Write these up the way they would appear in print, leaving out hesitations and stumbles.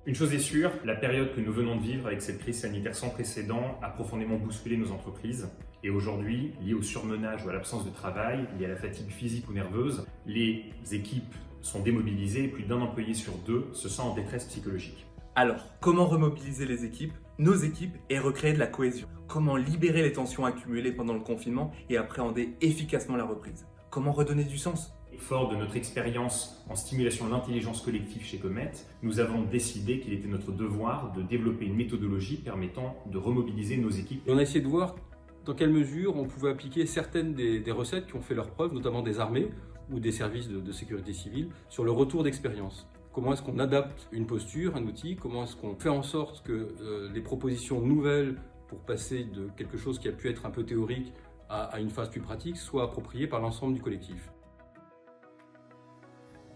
Une chose est sûre, la période que nous venons de vivre avec cette crise sanitaire sans précédent a profondément bousculé nos entreprises. Et aujourd'hui, lié au surmenage ou à l'absence de travail, lié à la fatigue physique ou nerveuse, les équipes sont démobilisées et plus d'un employé sur deux se sent en détresse psychologique. Alors, comment remobiliser les équipes, nos équipes, et recréer de la cohésion? Comment libérer les tensions accumulées pendant le confinement et appréhender efficacement la reprise? Comment redonner du sens? Fort de notre expérience en stimulation de l'intelligence collective chez Comet, nous avons décidé qu'il était notre devoir de développer une méthodologie permettant de remobiliser nos équipes. Et on a essayé de voir dans quelle mesure on pouvait appliquer certaines des recettes qui ont fait leurs preuves, notamment des armées ou des services de sécurité civile, sur le retour d'expérience. Comment est-ce qu'on adapte une posture, un outil? Comment est-ce qu'on fait en sorte que les propositions nouvelles pour passer de quelque chose qui a pu être un peu théorique à une phase plus pratique soient appropriées par l'ensemble du collectif?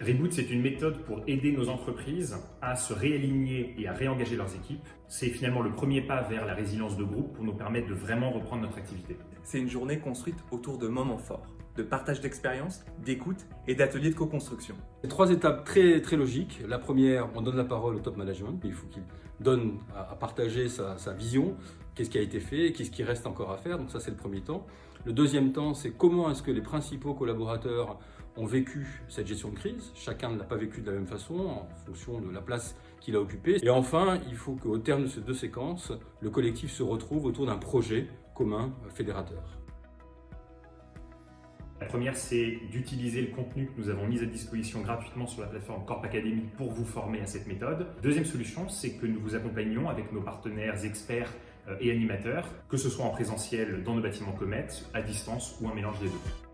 Reboot, c'est une méthode pour aider nos entreprises à se réaligner et à réengager leurs équipes. C'est finalement le premier pas vers la résilience de groupe pour nous permettre de vraiment reprendre notre activité. C'est une journée construite autour de moments forts, de partage d'expériences, d'écoute et d'ateliers de co-construction. 3 étapes très logiques. La première, on donne la parole au top management. Il faut qu'il donne à partager sa vision, qu'est-ce qui a été fait et qu'est-ce qui reste encore à faire. Donc ça, c'est le premier temps. Le deuxième temps, c'est comment est-ce que les principaux collaborateurs ont vécu cette gestion de crise. Chacun ne l'a pas vécu de la même façon en fonction de la place qu'il a occupée. Et enfin, il faut qu'au terme de ces 2 séquences, le collectif se retrouve autour d'un projet commun fédérateur. La première, c'est d'utiliser le contenu que nous avons mis à disposition gratuitement sur la plateforme Corp Academy pour vous former à cette méthode. Deuxième solution, c'est que nous vous accompagnons avec nos partenaires experts et animateurs, que ce soit en présentiel dans nos bâtiments Comet, à distance ou un mélange des deux.